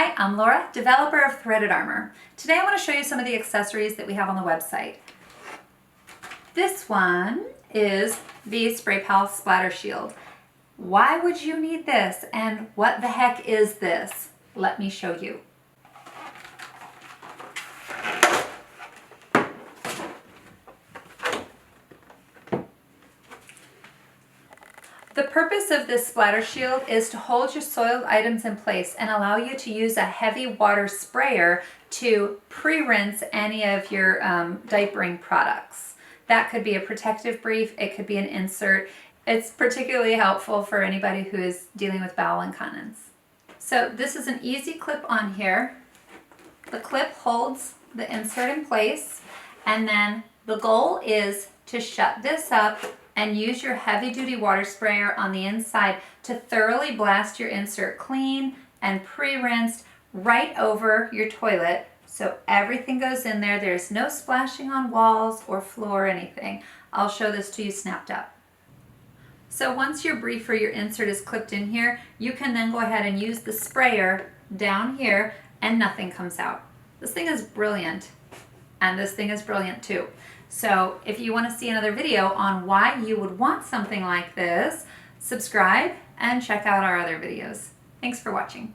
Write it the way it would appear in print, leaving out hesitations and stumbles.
Hi, I'm Laura, developer of Threaded Armor. Today I want to show you some of the accessories that we have on the website. This one is the SprayPal Splatter Shield. Why would you need this and what the heck is this? Let me show you. The purpose of this splatter shield is to hold your soiled items in place and allow you to use a heavy water sprayer to pre-rinse any of your diapering products. That could be a protective brief, it could be an insert. It's particularly helpful for anybody who is dealing with bowel incontinence. So this is an easy clip on here. The clip holds the insert in place, and then the goal is to shut this up and use your heavy-duty water sprayer on the inside to thoroughly blast your insert clean and pre-rinsed right over your toilet so everything goes in there. There's no splashing on walls or floor or anything. I'll show this to you snapped up. So once your brief or your insert is clipped in here, you can then go ahead and use the sprayer down here and nothing comes out. This thing is brilliant, and this thing is brilliant too. So if you want to see another video on why you would want something like this, subscribe and check out our other videos. Thanks for watching.